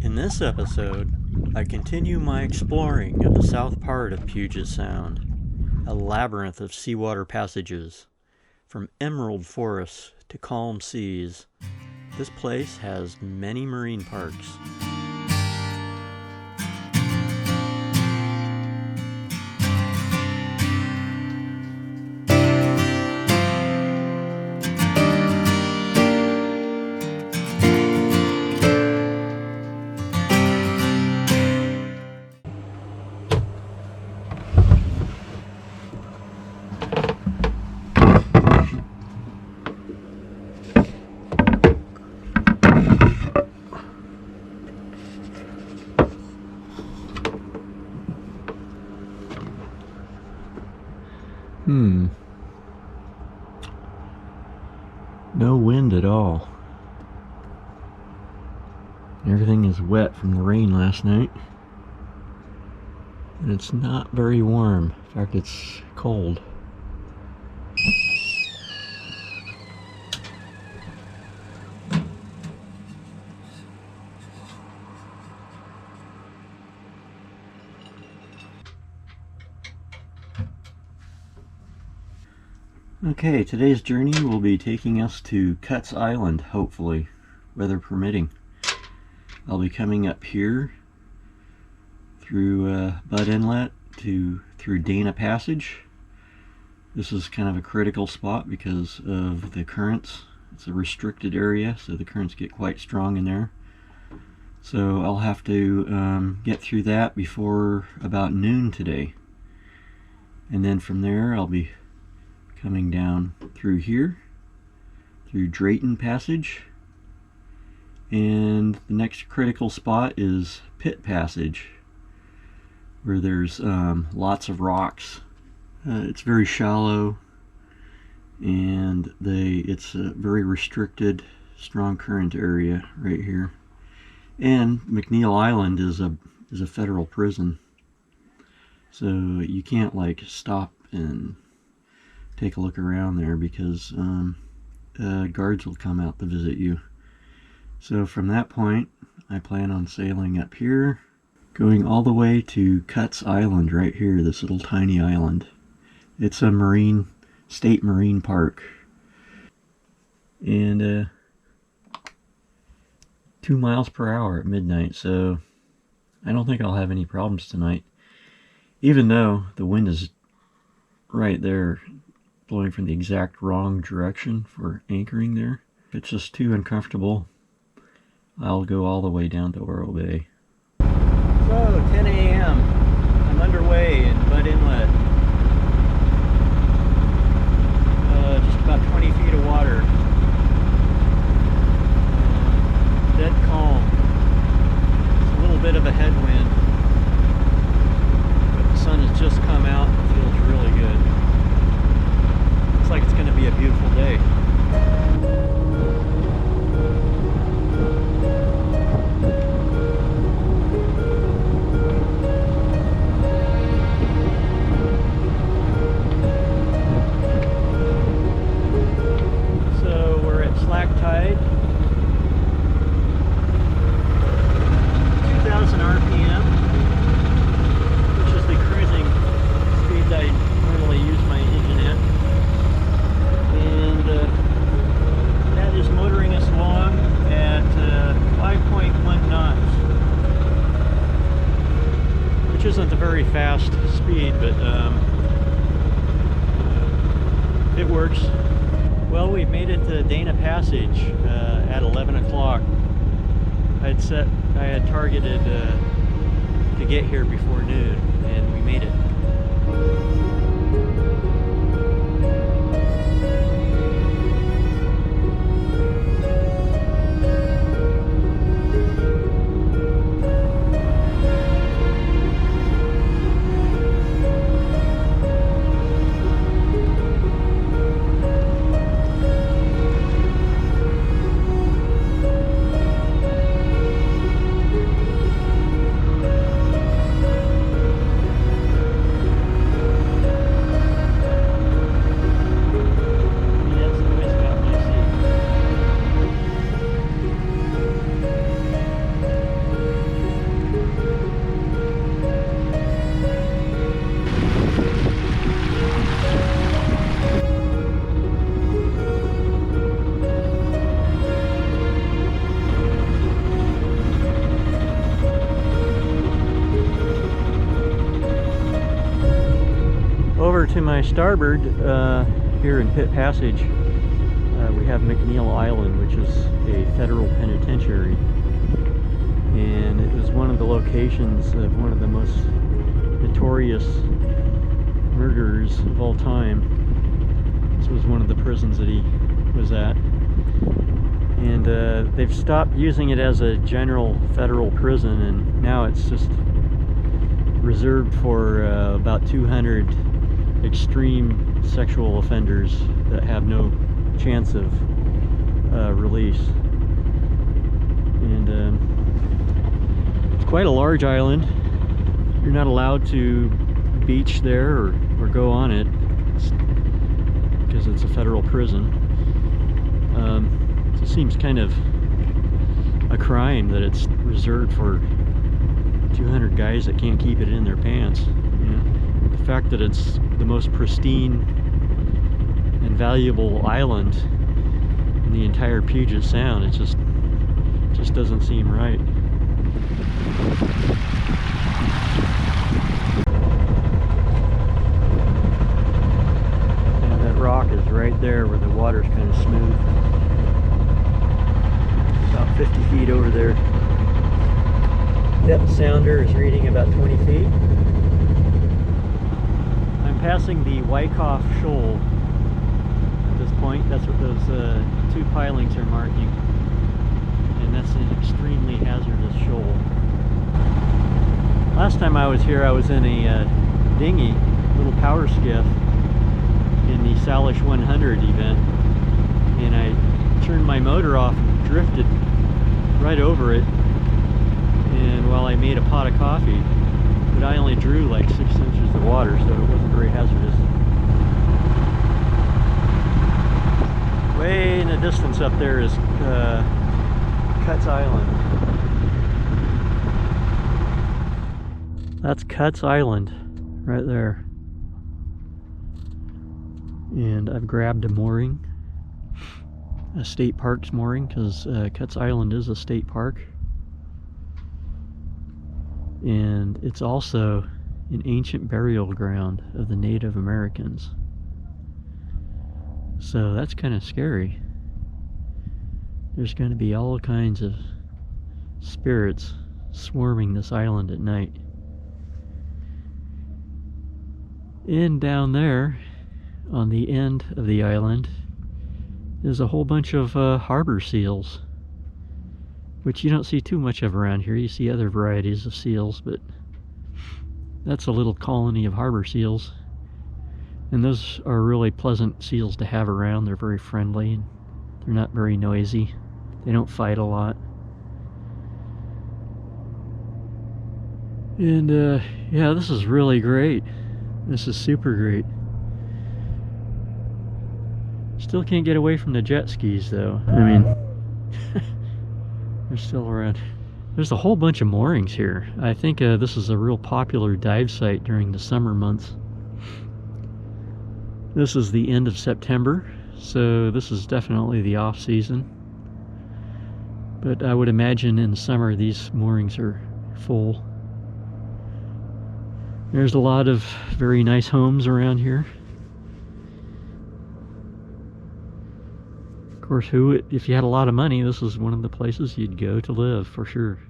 In this episode, I continue my exploring of the south part of Puget Sound, a labyrinth of seawater passages. From emerald forests to calm seas, this place has many marine parks. No wind at all. Everything is wet from the rain last night. And it's not very warm. In fact, it's cold. Okay, today's journey will be taking us to Cuts Island, hopefully, weather permitting. I'll be coming up here through Butt Inlet through Dana Passage. This is kind of a critical spot because of the currents. It's a restricted area, so the currents get quite strong in there. So I'll have to get through that before about noon today. And then from there I'll be coming down through here, through Drayton Passage, and the next critical spot is Pitt Passage, where there's lots of rocks. It's very shallow, and it's a very restricted, strong current area right here. And McNeil Island is a federal prison, so you can't like stop and take a look around there because guards will come out to visit you. So from that point, I plan on sailing up here, going all the way to Cuts Island right here, this little tiny island. It's a state marine park. And 2 miles per hour at midnight, so I don't think I'll have any problems tonight. Even though the wind is right there, blowing from the exact wrong direction for anchoring there. If it's just too uncomfortable, I'll go all the way down to Oro Bay. So, 10 a.m. I'm underway in Butt Inlet. Just about 20 feet of water. Dead calm. It's a little bit of a headwind, but the sun has just come out and it feels really good. Looks like it's going to be a beautiful day. So we're at slack tide, 2,000 RPM, which is the cruising speed that I normally use my engine at. And that is motoring us along at 5.1 knots, which isn't a very fast speed, but it works. Well, we've made it to Dana Passage at 11 o'clock. I had targeted to get here before noon, and we made it. over to my starboard here in Pitt Passage, we have McNeil Island, which is a federal penitentiary. And it was one of the locations of one of the most notorious murderers of all time. This was one of the prisons that he was at. And they've stopped using it as a general federal prison, and now it's just reserved for about 200 extreme sexual offenders that have no chance of release. And it's quite a large island. You're not allowed to beach there or go on it because it's a federal prison. It seems kind of a crime that it's reserved for 200 guys that can't keep it in their pants. You know? The fact that it's the most pristine and valuable island in the entire Puget Sound, it just doesn't seem right. And that rock is right there where the water's kind of smooth. About 50 feet over there. Depth sounder is reading about 20 feet. I'm passing the Wyckoff Shoal at this point. That's what those two pilings are marking. And that's an extremely hazardous shoal. Last time I was here, I was in a dinghy, little power skiff, in the Salish 100 event. And I turned my motor off and drifted right over it, and while I made a pot of coffee, but I only drew like 6 inches of water, so it wasn't very hazardous. Way in the distance up there is Cutts Island. That's Cutts Island right there. And I've grabbed a mooring, a state park's mooring, because Cutts Island is a state park. And it's also an ancient burial ground of the Native Americans. So that's kind of scary. There's going to be all kinds of spirits swarming this island at night. And down there, on the end of the island, is a whole bunch of harbor seals, which you don't see too much of around here. You see other varieties of seals, but that's a little colony of harbor seals. And those are really pleasant seals to have around. They're very friendly, and they're not very noisy. They don't fight a lot. And yeah, this is really great. This is super great. Still can't get away from the jet skis though. I mean, they're still around. There's a whole bunch of moorings here. I think this is a real popular dive site during the summer months. This is the end of September, so this is definitely the off season. But I would imagine in the summer these moorings are full. There's a lot of very nice homes around here. Of course, if you had a lot of money, this is one of the places you'd go to live for sure.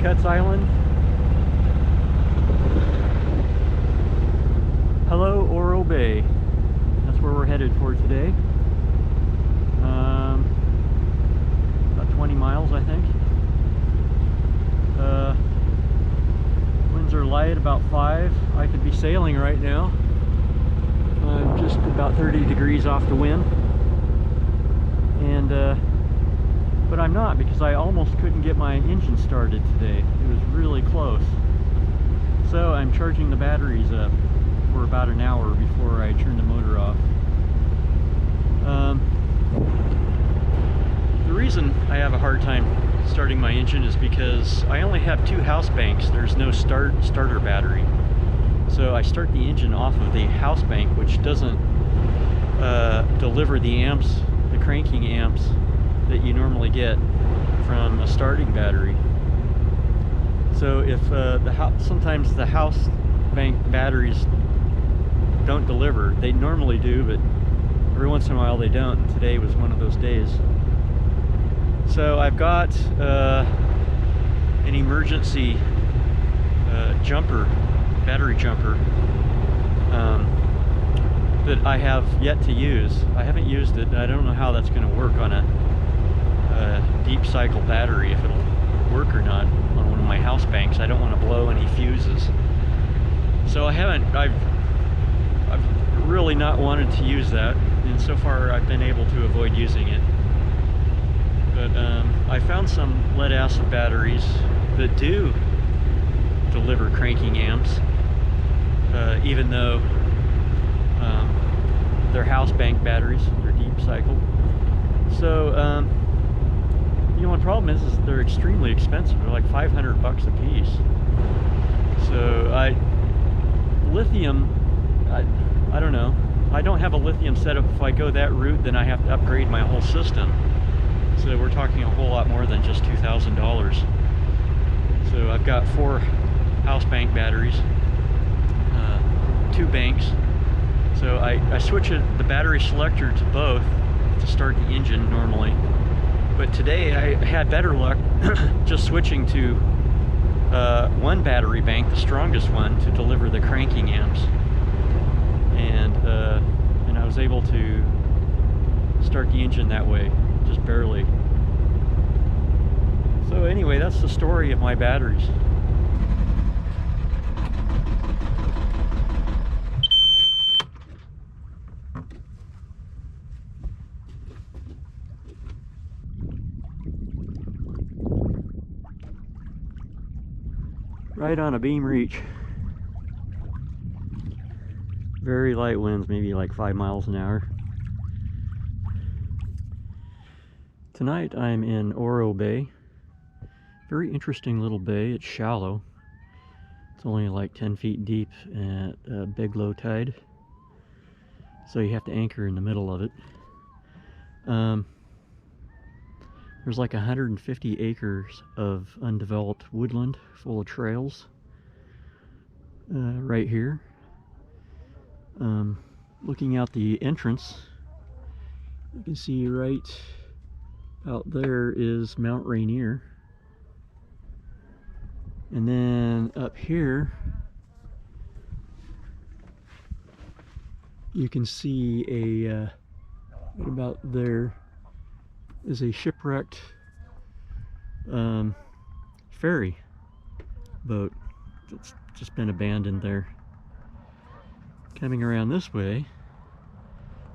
McNeil Island. Hello, Oro Bay. That's where we're headed for today. About 20 miles, I think. Winds are light, about 5. I could be sailing right now. I'm just about 30 degrees off the wind. And but I'm not, because I almost couldn't get my engine started today. It was really close. So I'm charging the batteries up for about an hour before I turn the motor off. The reason I have a hard time starting my engine is because I only have 2 house banks. There's no starter battery. So I start the engine off of the house bank, which doesn't deliver the amps, the cranking amps that you normally get from a starting battery. So if sometimes the house bank batteries don't deliver. They normally do, but every once in a while they don't, and today was one of those days. So I've got an emergency battery jumper that I have yet to use. I haven't used it, and I don't know how that's going to work on a deep cycle battery, if it'll work or not on one of my house banks. I don't want to blow any fuses. So I've really not wanted to use that, and so far I've been able to avoid using it. But I found some lead acid batteries that do deliver cranking amps, even though they're house bank batteries, they're deep cycle. So you know, one problem is they're extremely expensive. They're like $500 a piece. So lithium, I don't know. I don't have a lithium setup. If I go that route, then I have to upgrade my whole system. So we're talking a whole lot more than just $2,000. So I've got 4 house bank batteries, 2 banks. So I switch the battery selector to both to start the engine normally. But today I had better luck just switching to one battery bank, the strongest one, to deliver the cranking amps. And I was able to start the engine that way, just barely. So anyway, that's the story of my batteries. Right on a beam reach. Very light winds, maybe like 5 miles an hour. Tonight I'm in Oro Bay. Very interesting little bay. It's shallow. It's only like 10 feet deep at a big low tide. So you have to anchor in the middle of it. There's like 150 acres of undeveloped woodland full of trails right here. Looking out the entrance, you can see right out there is Mount Rainier. And then up here, you can see right about there is a shipwrecked ferry boat that's just been abandoned there. Coming around this way,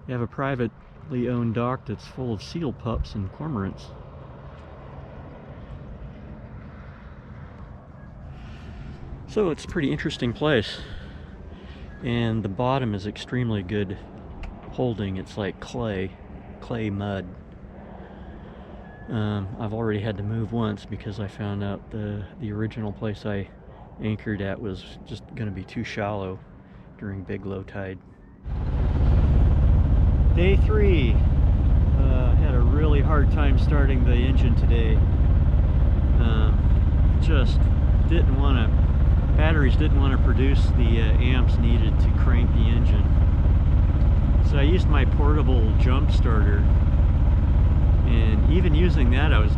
you have a privately owned dock that's full of seal pups and cormorants. So it's a pretty interesting place, and the bottom is extremely good holding. It's like clay mud. I've already had to move once because I found out the original place I anchored at was just going to be too shallow during big low tide. Day 3. Had a really hard time starting the engine today. Just didn't want to. Batteries didn't want to produce the amps needed to crank the engine. So I used my portable jump starter, and even using that I was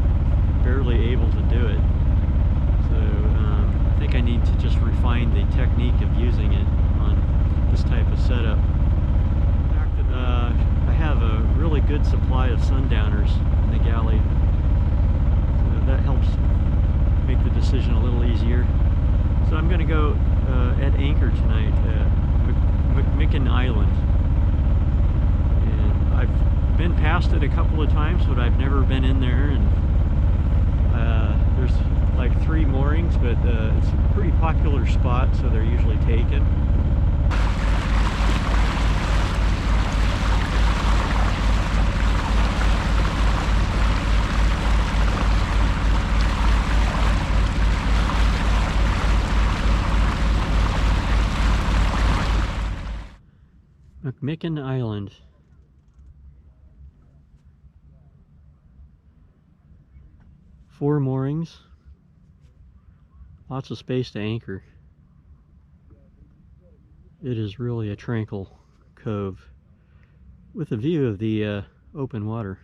barely able to do it. So I think I need to just refine the technique of using it on this type of setup. I have a really good supply of sundowners in the galley. So that helps make the decision a little easier. So I'm going to go at anchor tonight at McMicken Island. And I've been past it a couple of times, but I've never been in there. And there's like 3 moorings, but it's a pretty popular spot, so they're usually taken. McMicken Island. Four moorings. Lots of space to anchor. It is really a tranquil cove with a view of the open water.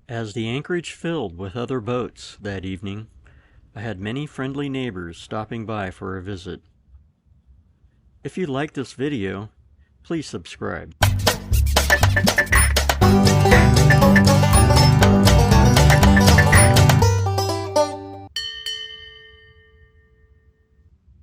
As the anchorage filled with other boats that evening, I had many friendly neighbors stopping by for a visit. If you like this video, please subscribe.